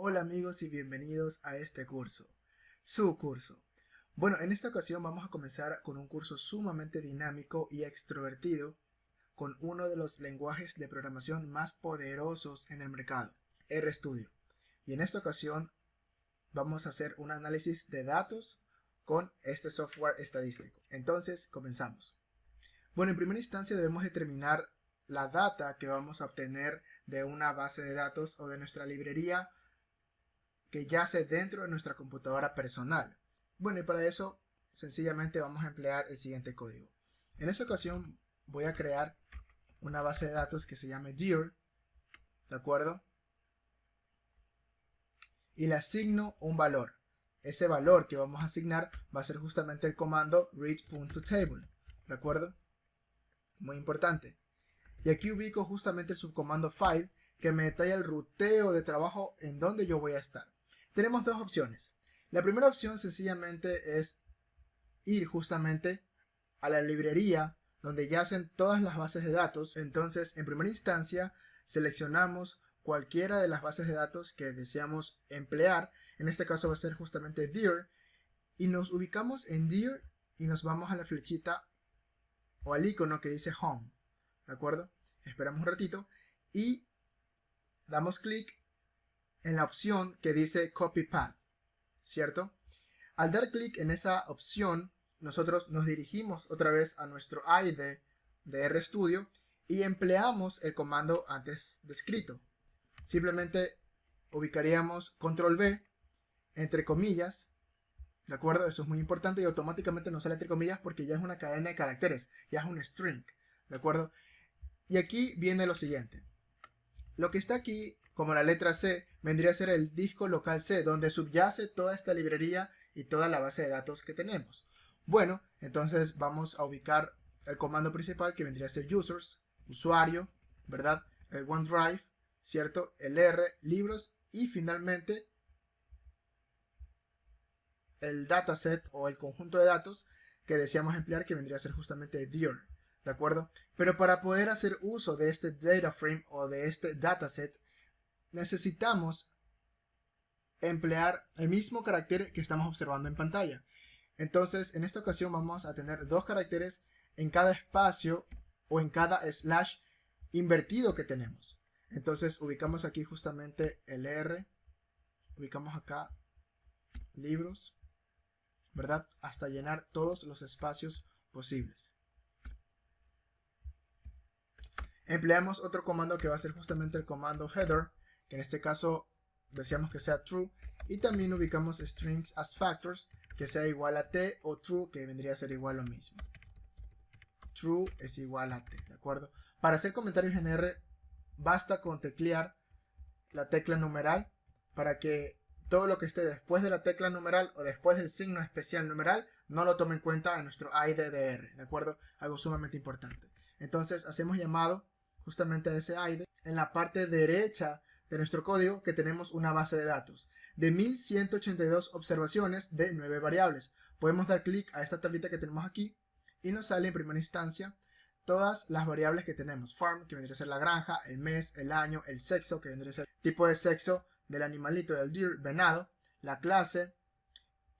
Hola amigos y bienvenidos a este curso, su curso. Bueno, en esta ocasión vamos a comenzar con un curso sumamente dinámico y extrovertido con uno de los lenguajes de programación más poderosos en el mercado, RStudio. Y en esta ocasión vamos a hacer un análisis de datos con este software estadístico. Entonces, comenzamos. Bueno, en primera instancia debemos determinar la data que vamos a obtener de una base de datos o de nuestra librería que yace dentro de nuestra computadora personal. Bueno, y para eso sencillamente vamos a emplear el siguiente código. En esta ocasión voy a crear una base de datos que se llame dir, ¿de acuerdo? Y le asigno un valor. Ese valor que vamos a asignar va a ser justamente el comando read.table, ¿de acuerdo? Muy importante. Y aquí ubico justamente el subcomando file que me detalla el ruteo de trabajo en donde yo voy a estar. Tenemos dos opciones. La primera opción sencillamente es ir justamente a la librería donde yacen todas las bases de datos. Entonces, en primera instancia, seleccionamos cualquiera de las bases de datos que deseamos emplear. En este caso va a ser justamente dir. Y nos ubicamos en dir y nos vamos a la flechita o al icono que dice home. ¿De acuerdo? Esperamos un ratito y damos clic en la opción que dice Copy Path, ¿cierto? Al dar clic en esa opción, nosotros nos dirigimos otra vez a nuestro IDE de RStudio y empleamos el comando antes descrito. Simplemente ubicaríamos Control V entre comillas, ¿de acuerdo? Eso es muy importante y automáticamente nos sale entre comillas porque ya es una cadena de caracteres, ya es un string, ¿de acuerdo? Y aquí viene lo siguiente. Lo que está aquí, como la letra C, vendría a ser el disco local C, donde subyace toda esta librería y toda la base de datos que tenemos. Bueno, entonces vamos a ubicar el comando principal que vendría a ser users, usuario, ¿verdad? El OneDrive, ¿cierto? El R, libros y finalmente el dataset o el conjunto de datos que deseamos emplear que vendría a ser justamente dir. ¿De acuerdo? Pero para poder hacer uso de este data frame o de este dataset, necesitamos emplear el mismo carácter que estamos observando en pantalla. Entonces, en esta ocasión vamos a tener dos caracteres en cada espacio o en cada slash invertido que tenemos. Entonces, ubicamos aquí justamente el R, ubicamos acá libros, ¿verdad? Hasta llenar todos los espacios posibles. Empleamos otro comando que va a ser justamente el comando header, que en este caso deseamos que sea true, y también ubicamos strings as factors, que sea igual a t, o true, que vendría a ser igual a lo mismo. True es igual a t, ¿de acuerdo? Para hacer comentarios en R, basta con teclear la tecla numeral para que todo lo que esté después de la tecla numeral o después del signo especial numeral no lo tome en cuenta en nuestro IDE de R, ¿de acuerdo? Algo sumamente importante. Entonces hacemos llamado justamente a ese IDE. En la parte derecha de nuestro código que tenemos una base de datos de 1182 observaciones de 9 variables. Podemos dar clic a esta tablita que tenemos aquí y nos sale en primera instancia todas las variables que tenemos. Farm, que vendría a ser la granja, el mes, el año, el sexo, que vendría a ser el tipo de sexo del animalito, del deer, venado, la clase,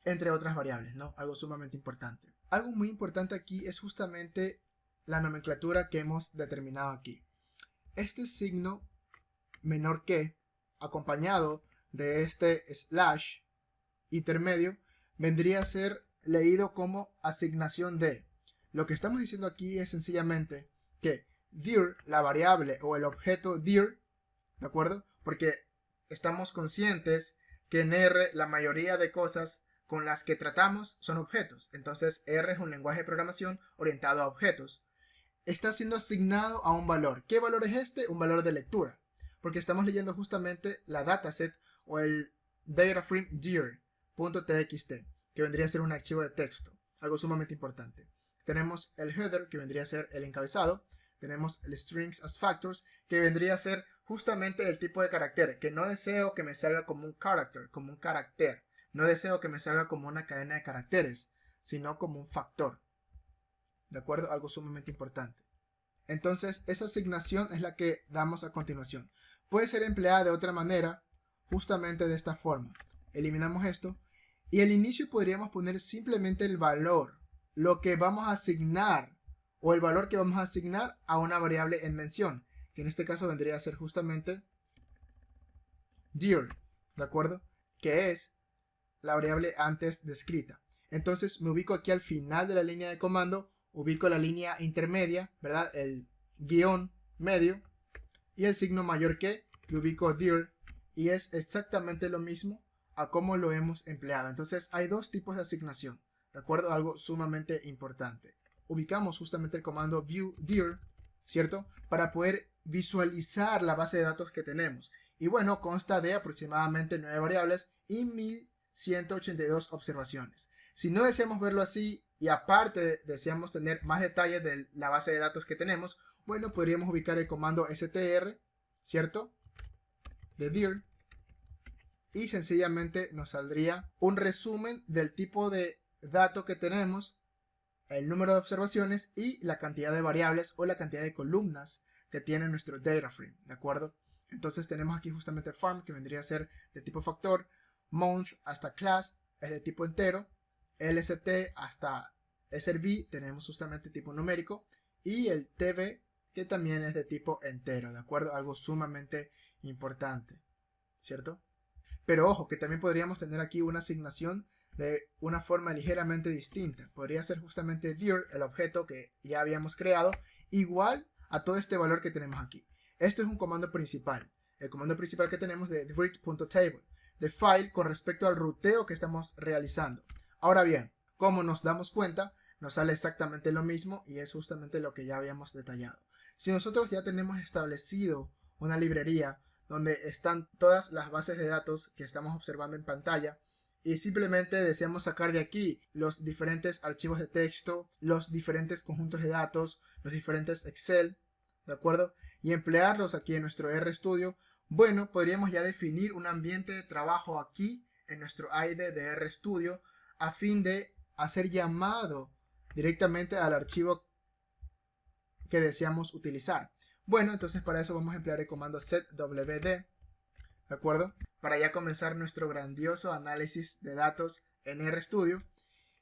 entre otras variables, ¿no? Algo sumamente importante. Algo muy importante aquí es justamente la nomenclatura que hemos determinado aquí. Este signo menor que, acompañado de este slash intermedio, vendría a ser leído como asignación de. Lo que estamos diciendo aquí es sencillamente que dir, la variable o el objeto dir, ¿de acuerdo? Porque estamos conscientes que en R la mayoría de cosas con las que tratamos son objetos. Entonces R es un lenguaje de programación orientado a objetos. Está siendo asignado a un valor. ¿Qué valor es este? Un valor de lectura. Porque estamos leyendo justamente la dataset o el dataframe dir.txt, que vendría a ser un archivo de texto. Algo sumamente importante. Tenemos el header, que vendría a ser el encabezado. Tenemos el strings as factors, que vendría a ser justamente el tipo de carácter, que no deseo que me salga como un character, como un carácter. No deseo que me salga como una cadena de caracteres, sino como un factor. ¿De acuerdo? Algo sumamente importante. Entonces, esa asignación es la que damos a continuación. Puede ser empleada de otra manera, justamente de esta forma. Eliminamos esto y al inicio podríamos poner simplemente el valor, lo que vamos a asignar o el valor que vamos a asignar a una variable en mención, que en este caso vendría a ser justamente dir, ¿de acuerdo? Que es la variable antes descrita. Entonces me ubico aquí al final de la línea de comando, ubico la línea intermedia, ¿verdad? El guión medio y el signo mayor que, y ubico dir, y es exactamente lo mismo a cómo lo hemos empleado. Entonces hay dos tipos de asignación, ¿de acuerdo? Algo sumamente importante. Ubicamos justamente el comando view dir, ¿cierto? Para poder visualizar la base de datos que tenemos. Y bueno, consta de aproximadamente 9 variables y 1182 observaciones. Si no deseamos verlo así y aparte deseamos tener más detalles de la base de datos que tenemos, bueno, podríamos ubicar el comando str, ¿cierto? De dir, y sencillamente nos saldría un resumen del tipo de dato que tenemos, el número de observaciones y la cantidad de variables o la cantidad de columnas que tiene nuestro data frame, ¿de acuerdo? Entonces tenemos aquí justamente farm, que vendría a ser de tipo factor, month hasta class es de tipo entero, lst hasta srv tenemos justamente tipo numérico y el tv que también es de tipo entero, ¿de acuerdo? Algo sumamente importante, ¿cierto? Pero ojo, que también podríamos tener aquí una asignación de una forma ligeramente distinta. Podría ser justamente dir, el objeto que ya habíamos creado, igual a todo este valor que tenemos aquí. Esto es un comando principal. El comando principal que tenemos de read.table, de file con respecto al ruteo que estamos realizando. Ahora bien, como nos damos cuenta, nos sale exactamente lo mismo y es justamente lo que ya habíamos detallado. Si nosotros ya tenemos establecido una librería donde están todas las bases de datos que estamos observando en pantalla y simplemente deseamos sacar de aquí los diferentes archivos de texto, los diferentes conjuntos de datos, los diferentes Excel, ¿de acuerdo? Y emplearlos aquí en nuestro RStudio, bueno, podríamos ya definir un ambiente de trabajo aquí en nuestro IDE de RStudio a fin de hacer llamado directamente al archivo que deseamos utilizar. Bueno, entonces para eso vamos a emplear el comando setwd, ¿de acuerdo? Para ya comenzar nuestro grandioso análisis de datos en RStudio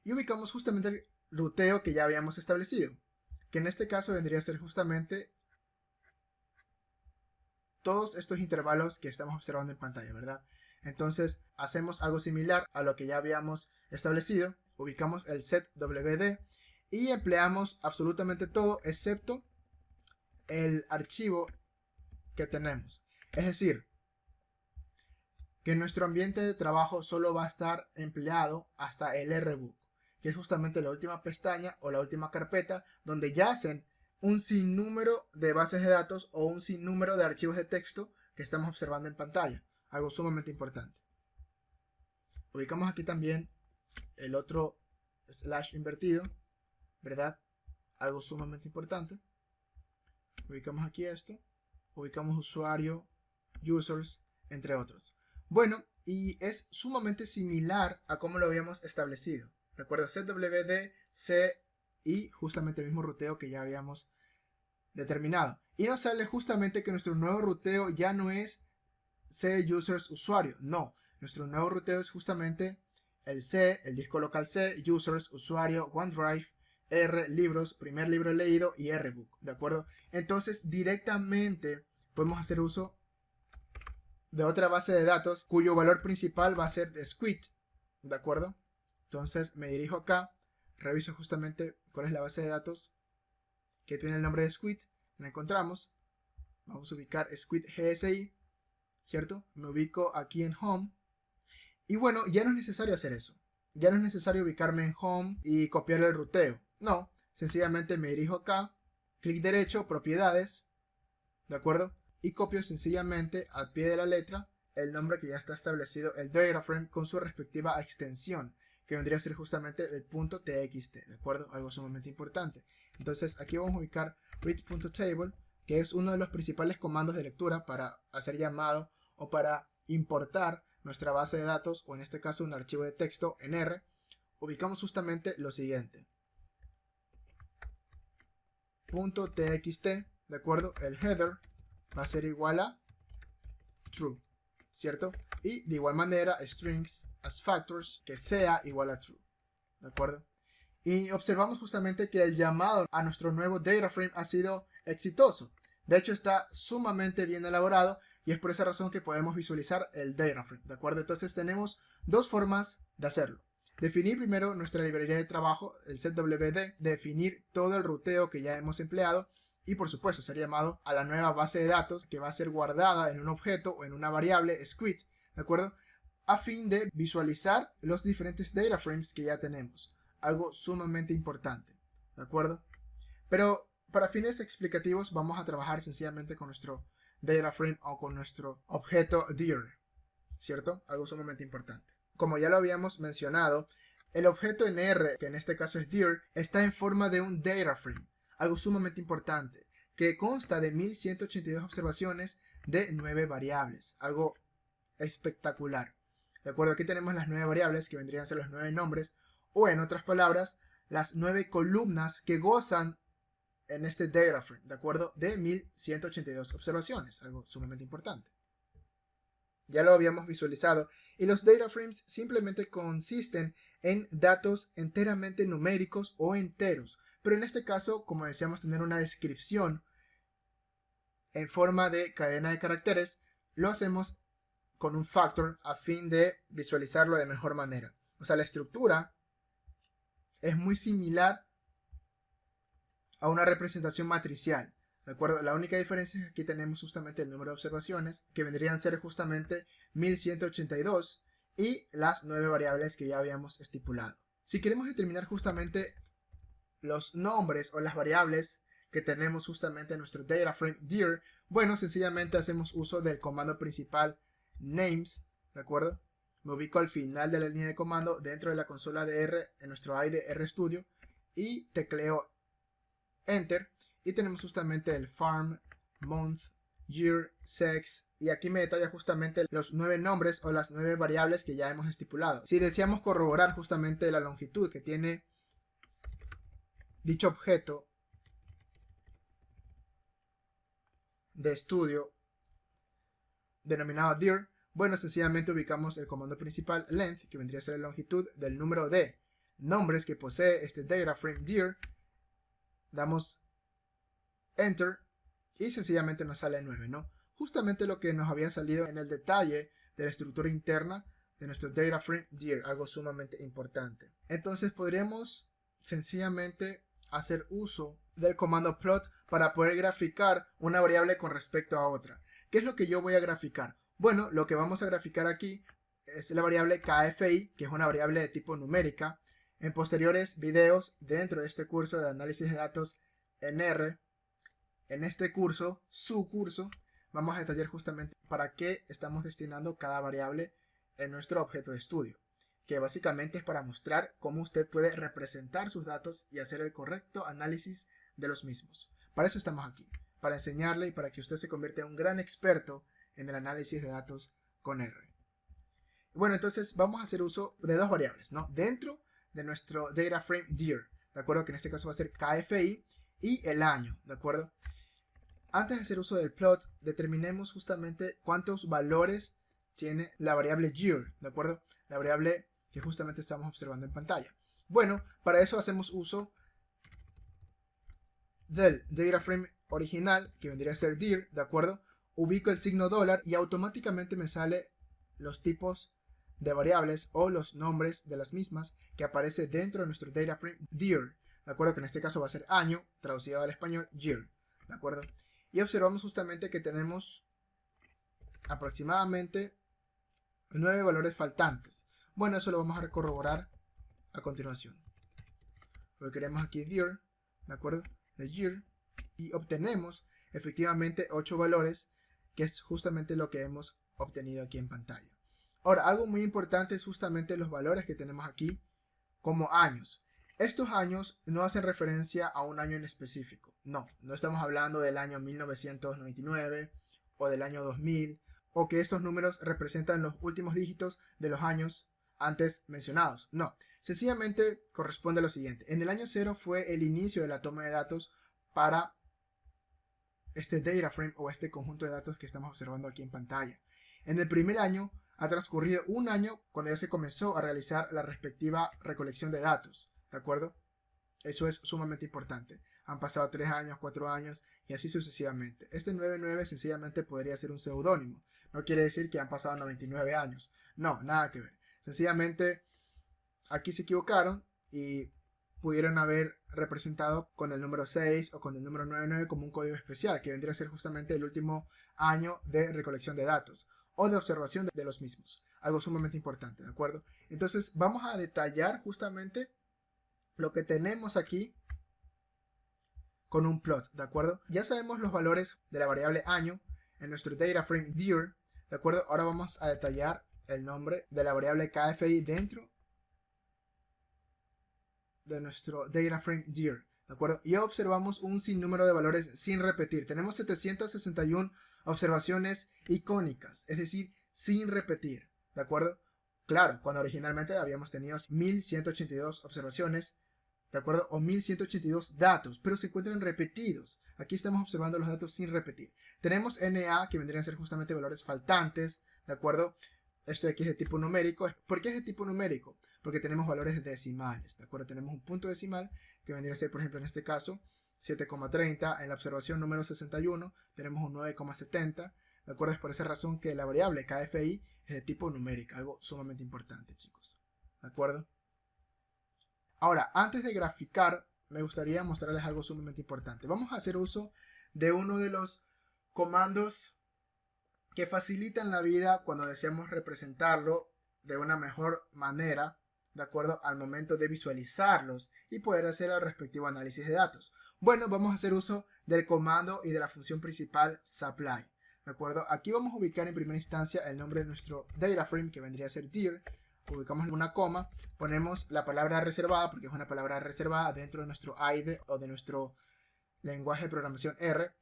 y ubicamos justamente el ruteo que ya habíamos establecido, que en este caso vendría a ser justamente todos estos intervalos que estamos observando en pantalla, ¿verdad? Entonces hacemos algo similar a lo que ya habíamos establecido, ubicamos el setwd y empleamos absolutamente todo excepto el archivo que tenemos. Es decir, que nuestro ambiente de trabajo solo va a estar empleado hasta el rbook, que es justamente la última pestaña o la última carpeta donde yacen un sinnúmero de bases de datos o un sinnúmero de archivos de texto que estamos observando en pantalla. Algo sumamente importante. Ubicamos aquí también el otro slash invertido, ¿verdad? Algo sumamente importante. Ubicamos aquí esto. Ubicamos usuario, users, entre otros. Bueno, y es sumamente similar a como lo habíamos establecido. ¿De acuerdo? ZWD, C y justamente el mismo ruteo que ya habíamos determinado. Y nos sale justamente que nuestro nuevo ruteo ya no es C users usuario. No, nuestro nuevo ruteo es justamente el C, el disco local C, users, usuario, OneDrive, R, libros, primer libro leído y rbook. ¿De acuerdo? Entonces directamente podemos hacer uso de otra base de datos cuyo valor principal va a ser de Squid, ¿de acuerdo? Entonces me dirijo acá, reviso justamente cuál es la base de datos que tiene el nombre de Squid, la encontramos, vamos a ubicar Squid GSI, ¿cierto? Me ubico aquí en Home y bueno, ya no es necesario hacer eso, ya no es necesario ubicarme en Home y copiar el ruteo, no, sencillamente me dirijo acá, clic derecho, propiedades, ¿de acuerdo? Y copio sencillamente al pie de la letra el nombre que ya está establecido, el DataFrame con su respectiva extensión, que vendría a ser justamente el .txt, ¿de acuerdo? Algo sumamente importante. Entonces aquí vamos a ubicar read.table, que es uno de los principales comandos de lectura para hacer llamado o para importar nuestra base de datos, o en este caso un archivo de texto en R. Ubicamos justamente lo siguiente. .txt, ¿de acuerdo? El header va a ser igual a true, ¿cierto? Y de igual manera strings as factors que sea igual a true, ¿de acuerdo? Y observamos justamente que el llamado a nuestro nuevo data frame ha sido exitoso. De hecho, está sumamente bien elaborado y es por esa razón que podemos visualizar el data frame, ¿de acuerdo? Entonces tenemos dos formas de hacerlo. Definir primero nuestra librería de trabajo, el setwd, definir todo el ruteo que ya hemos empleado y por supuesto ser llamado a la nueva base de datos que va a ser guardada en un objeto o en una variable squid, ¿de acuerdo? A fin de visualizar los diferentes data frames que ya tenemos. Algo sumamente importante, ¿de acuerdo? Pero para fines explicativos vamos a trabajar sencillamente con nuestro data frame o con nuestro objeto dir, ¿cierto? Algo sumamente importante. Como ya lo habíamos mencionado, el objeto en R, que en este caso es dir, está en forma de un data frame, algo sumamente importante, que consta de 1182 observaciones de 9 variables, algo espectacular. De acuerdo, aquí tenemos las 9 variables que vendrían a ser los 9 nombres, o en otras palabras, las 9 columnas que gozan en este data frame, de acuerdo, de 1182 observaciones, algo sumamente importante. Ya lo habíamos visualizado, y los data frames simplemente consisten en datos enteramente numéricos o enteros, pero en este caso, como deseamos tener una descripción en forma de cadena de caracteres, lo hacemos con un factor a fin de visualizarlo de mejor manera. O sea, la estructura es muy similar a una representación matricial, ¿de acuerdo? La única diferencia es que aquí tenemos justamente el número de observaciones, que vendrían a ser justamente 1182, y las 9 variables que ya habíamos estipulado. Si queremos determinar justamente los nombres o las variables que tenemos justamente en nuestro data frame dir, bueno, sencillamente hacemos uso del comando principal names, ¿de acuerdo? Me ubico al final de la línea de comando dentro de la consola de R en nuestro IDE RStudio y tecleo Enter y tenemos justamente el farm, month, year, sex y aquí me detalla justamente los 9 nombres o las 9 variables que ya hemos estipulado. Si deseamos corroborar justamente la longitud que tiene dicho objeto de estudio denominado dir, bueno, sencillamente ubicamos el comando principal length, que vendría a ser la longitud del número de nombres que posee este data frame dir, damos enter y sencillamente nos sale 9, ¿no? Justamente lo que nos había salido en el detalle de la estructura interna de nuestro data frame dir, algo sumamente importante. Entonces podríamos sencillamente hacer uso del comando plot para poder graficar una variable con respecto a otra. ¿Qué es lo que yo voy a graficar? Bueno, lo que vamos a graficar aquí es la variable KFI, que es una variable de tipo numérica. En posteriores videos dentro de este curso de análisis de datos en R, en este curso, su curso, vamos a detallar justamente para qué estamos destinando cada variable en nuestro objeto de estudio, que básicamente es para mostrar cómo usted puede representar sus datos y hacer el correcto análisis de los mismos. Para eso estamos aquí, para enseñarle y para que usted se convierta en un gran experto en el análisis de datos con R. Bueno, entonces vamos a hacer uso de dos variables, ¿no? Dentro de nuestro data frame dir, ¿de acuerdo? Que en este caso va a ser KFI y el año, ¿de acuerdo? Antes de hacer uso del plot, determinemos justamente cuántos valores tiene la variable year, ¿de acuerdo? La variable que justamente estamos observando en pantalla. Bueno, para eso hacemos uso del data frame original, que vendría a ser dir, ¿de acuerdo? Ubico el signo dólar y automáticamente me sale los tipos de variables o los nombres de las mismas que aparece dentro de nuestro data frame dir, ¿de acuerdo? Que en este caso va a ser año, traducido al español, year, ¿de acuerdo? Y observamos justamente que tenemos aproximadamente 9 valores faltantes. Bueno, eso lo vamos a corroborar a continuación. Lo que queremos aquí es dir, ¿de acuerdo? De year, y obtenemos efectivamente 8 valores, que es justamente lo que hemos obtenido aquí en pantalla. Ahora, algo muy importante es justamente los valores que tenemos aquí como años. Estos años no hacen referencia a un año en específico. No estamos hablando del año 1999 o del año 2000, o que estos números representan los últimos dígitos de los años antes mencionados. No, sencillamente corresponde a lo siguiente. En el año 0 fue el inicio de la toma de datos para este data frame o este conjunto de datos que estamos observando aquí en pantalla. En el primer año ha transcurrido un año cuando ya se comenzó a realizar la respectiva recolección de datos, ¿de acuerdo? Eso es sumamente importante. Han pasado 3 años, 4 años y así sucesivamente. Este 99 sencillamente podría ser un seudónimo. No quiere decir que han pasado 99 años. No, nada que ver. Sencillamente aquí se equivocaron y pudieron haber representado con el número 6 o con el número 99 como un código especial, que vendría a ser justamente el último año de recolección de datos o de observación de los mismos. Algo sumamente importante, ¿de acuerdo? Entonces vamos a detallar justamente lo que tenemos aquí con un plot, ¿de acuerdo? Ya sabemos los valores de la variable año en nuestro data frame year, ¿de acuerdo? Ahora vamos a detallar el nombre de la variable KFI dentro de nuestro data frame year, ¿de acuerdo? Y observamos un sinnúmero de valores sin repetir. Tenemos 761 observaciones icónicas, es decir, sin repetir, ¿de acuerdo? Claro, cuando originalmente habíamos tenido 1182 observaciones, ¿de acuerdo? O 1182 datos, pero se encuentran repetidos. Aquí estamos observando los datos sin repetir. Tenemos NA, que vendrían a ser justamente valores faltantes, ¿de acuerdo? Esto de aquí es de tipo numérico. ¿Por qué es de tipo numérico? Porque tenemos valores decimales, ¿de acuerdo? Tenemos un punto decimal, que vendría a ser, por ejemplo, en este caso, 7,30. En la observación número 61 tenemos un 9,70. ¿De acuerdo? Es por esa razón que la variable KFI es de tipo numérica, algo sumamente importante, chicos. ¿De acuerdo? Ahora, antes de graficar, me gustaría mostrarles algo sumamente importante. Vamos a hacer uso de uno de los comandos que facilitan la vida cuando deseamos representarlo de una mejor manera, de acuerdo al momento de visualizarlos y poder hacer el respectivo análisis de datos. Bueno, vamos a hacer uso del comando y de la función principal supply, de acuerdo. Aquí vamos a ubicar en primera instancia el nombre de nuestro data frame, que vendría a ser dir. Ubicamos una coma, ponemos la palabra reservada, porque es una palabra reservada dentro de nuestro IDE o de nuestro lenguaje de programación R,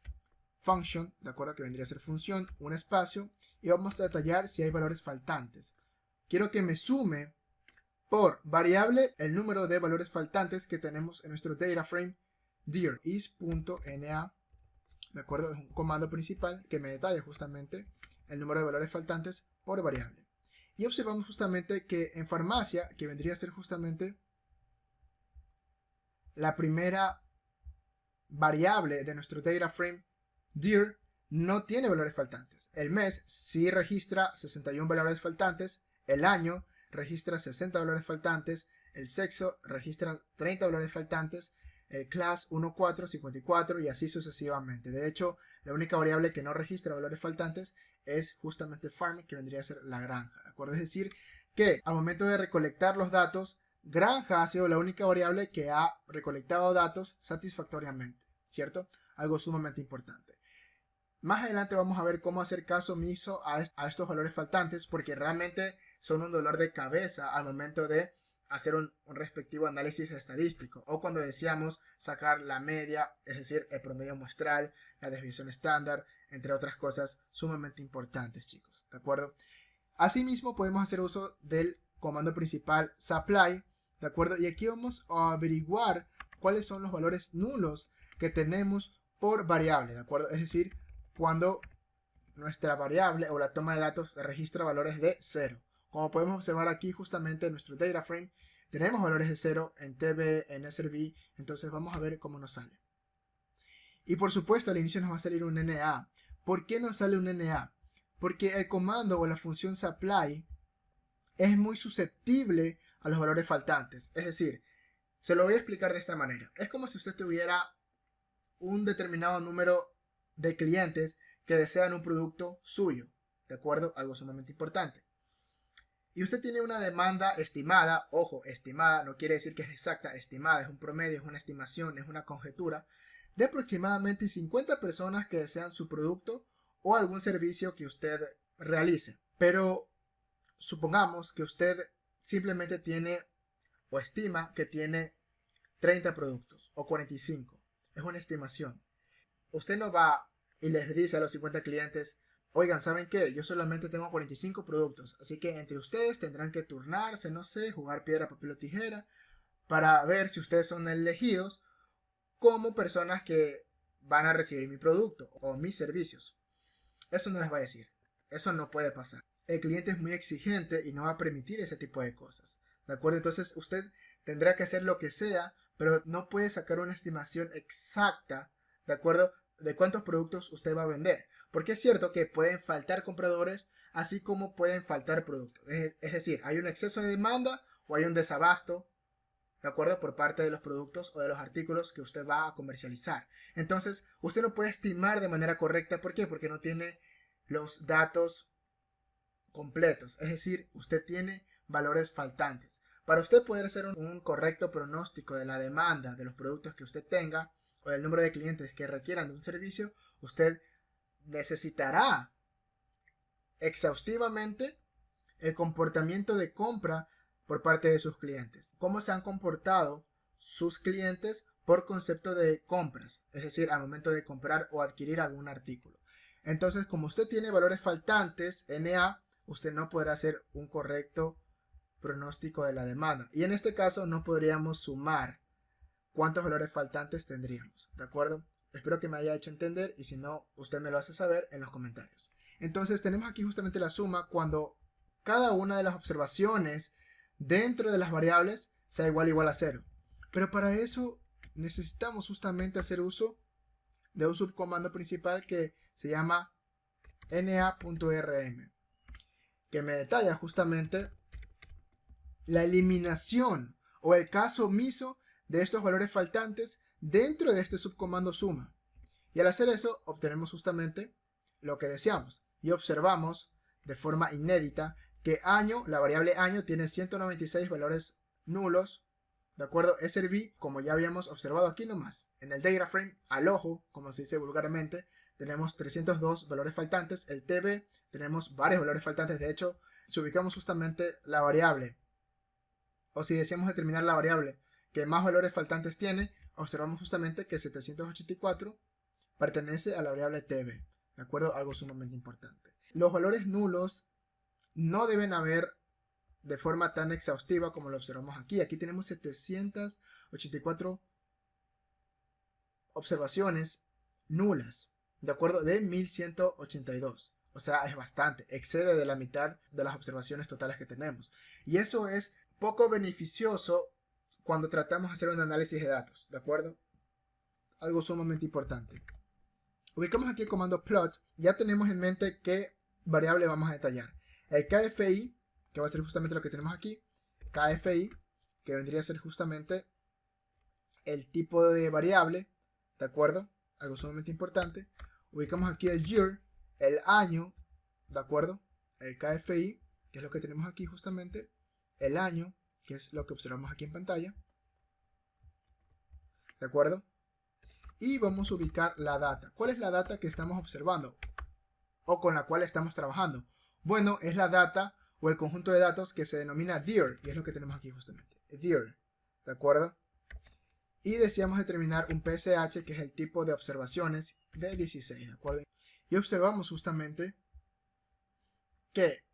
function, de acuerdo, que vendría a ser función, un espacio, y vamos a detallar si hay valores faltantes. Quiero que me sume por variable el número de valores faltantes que tenemos en nuestro data frame dir is.na, de acuerdo, es un comando principal que me detalla justamente el número de valores faltantes por variable. Y observamos justamente que en farmacia, que vendría a ser justamente la primera variable de nuestro data frame dir, no tiene valores faltantes. El mes sí registra 61 valores faltantes, el año registra 60 valores faltantes, el sexo registra 30 valores faltantes, el class 1,4, 54 y así sucesivamente. De hecho, la única variable que no registra valores faltantes es justamente farm, que vendría a ser la granja, ¿de acuerdo? Es decir, que al momento de recolectar los datos, granja ha sido la única variable que ha recolectado datos satisfactoriamente, ¿cierto? Algo sumamente importante. Más adelante vamos a ver cómo hacer caso omiso a estos valores faltantes, porque realmente son un dolor de cabeza al momento de hacer un respectivo análisis estadístico, o cuando deseamos sacar la media, es decir, el promedio muestral, la desviación estándar, entre otras cosas sumamente importantes, chicos, ¿de acuerdo? Asimismo podemos hacer uso del comando principal supply, ¿de acuerdo? Y aquí vamos a averiguar cuáles son los valores nulos que tenemos por variable, ¿de acuerdo? Es decir, cuando nuestra variable o la toma de datos registra valores de 0. Como podemos observar aquí justamente en nuestro data frame, tenemos valores de 0 en TB, en SRV, entonces vamos a ver cómo nos sale. Y por supuesto al inicio nos va a salir un NA. ¿Por qué nos sale un NA? Porque el comando o la función supply es muy susceptible a los valores faltantes. Es decir, se lo voy a explicar de esta manera. Es como si usted tuviera un determinado número de clientes que desean un producto suyo, ¿de acuerdo? Algo sumamente importante. Y usted tiene una demanda estimada, ojo, estimada no quiere decir que es exacta, estimada, es un promedio, es una estimación, es una conjetura, de aproximadamente 50 personas que desean su producto o algún servicio que usted realice. Pero supongamos que usted simplemente tiene o estima que tiene 30 productos o 45. Es una estimación. Usted no va y les dice a los 50 clientes, oigan, ¿saben qué? Yo solamente tengo 45 productos, así que entre ustedes tendrán que turnarse, no sé, jugar piedra, papel o tijera, para ver si ustedes son elegidos como personas que van a recibir mi producto o mis servicios. Eso no les va a decir. Eso no puede pasar. El cliente es muy exigente y no va a permitir ese tipo de cosas. ¿De acuerdo? Entonces usted tendrá que hacer lo que sea, pero no puede sacar una estimación exacta, ¿de acuerdo? De cuántos productos usted va a vender. Porque es cierto que pueden faltar compradores, así como pueden faltar productos. Es decir, hay un exceso de demanda o hay un desabasto, ¿de acuerdo? Por parte de los productos o de los artículos que usted va a comercializar. Entonces, usted no puede estimar de manera correcta. ¿Por qué? Porque no tiene los datos completos. Es decir, usted tiene valores faltantes. Para usted poder hacer un correcto pronóstico de la demanda de los productos que usted tenga o del número de clientes que requieran de un servicio, usted necesitará exhaustivamente el comportamiento de compra por parte de sus clientes. Cómo se han comportado sus clientes por concepto de compras, es decir, al momento de comprar o adquirir algún artículo. Entonces, como usted tiene valores faltantes, NA, usted no podrá hacer un correcto pronóstico de la demanda. Y en este caso no podríamos sumar cuántos valores faltantes tendríamos, ¿de acuerdo? Espero que me haya hecho entender y si no, usted me lo hace saber en los comentarios. Entonces tenemos aquí justamente la suma cuando cada una de las observaciones dentro de las variables sea igual a 0. Pero para eso necesitamos justamente hacer uso de un subcomando principal que se llama na.rm, que me detalla justamente la eliminación o el caso omiso de estos valores faltantes dentro de este subcomando suma. Y al hacer eso obtenemos justamente lo que deseamos y observamos de forma inédita que año, la variable año tiene 196 valores nulos, ¿de acuerdo? SRV, como ya habíamos observado aquí nomás, en el data frame, al ojo, como se dice vulgarmente, tenemos 302 valores faltantes. El TB tenemos varios valores faltantes. De hecho, si ubicamos justamente la variable, o si deseamos determinar la variable que más valores faltantes tiene, observamos justamente que 784 pertenece a la variable TB, ¿de acuerdo? Algo sumamente importante. Los valores nulos no deben haber de forma tan exhaustiva como lo observamos aquí. Aquí tenemos 784 observaciones nulas, ¿de acuerdo? De 1182. O sea, es bastante. Excede de la mitad de las observaciones totales que tenemos. Y eso es poco beneficioso cuando tratamos de hacer un análisis de datos, ¿de acuerdo? Algo sumamente importante. Ubicamos aquí el comando plot. Ya tenemos en mente qué variable vamos a detallar. El KFI, que va a ser justamente lo que tenemos aquí. KFI, que vendría a ser justamente el tipo de variable, ¿de acuerdo? Algo sumamente importante. Ubicamos aquí el year, el año, ¿de acuerdo? El KFI, que es lo que tenemos aquí justamente. El año, que es lo que observamos aquí en pantalla. ¿De acuerdo? Y vamos a ubicar la data. ¿Cuál es la data que estamos observando? O con la cual estamos trabajando. Bueno, es la data o el conjunto de datos que se denomina dir. Y es lo que tenemos aquí justamente. Dir. ¿De acuerdo? Y deseamos determinar un PSH, que es el tipo de observaciones de 16. ¿De acuerdo? Y observamos justamente que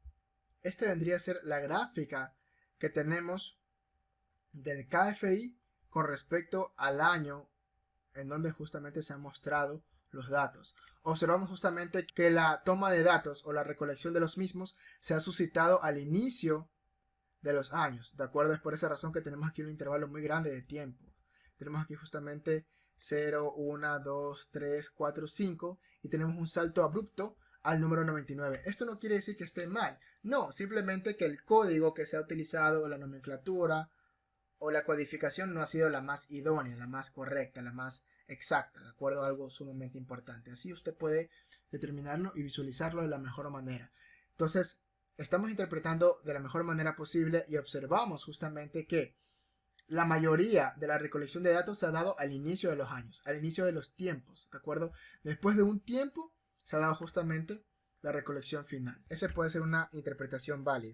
este vendría a ser la gráfica que tenemos del KFI con respecto al año en donde justamente se han mostrado los datos. Observamos justamente que la toma de datos o la recolección de los mismos se ha suscitado al inicio de los años, ¿de acuerdo? Es por esa razón que tenemos aquí un intervalo muy grande de tiempo. Tenemos aquí justamente 0, 1, 2, 3, 4, 5 y tenemos un salto abrupto al número 99. Esto no quiere decir que esté mal, no, simplemente que el código que se ha utilizado, la nomenclatura o la codificación no ha sido la más idónea, la más correcta, la más exacta, ¿de acuerdo? Algo sumamente importante. Así usted puede determinarlo y visualizarlo de la mejor manera. Entonces, estamos interpretando de la mejor manera posible y observamos justamente que la mayoría de la recolección de datos se ha dado al inicio de los años, al inicio de los tiempos, ¿de acuerdo? Después de un tiempo se ha dado justamente la recolección final. Esa puede ser una interpretación válida.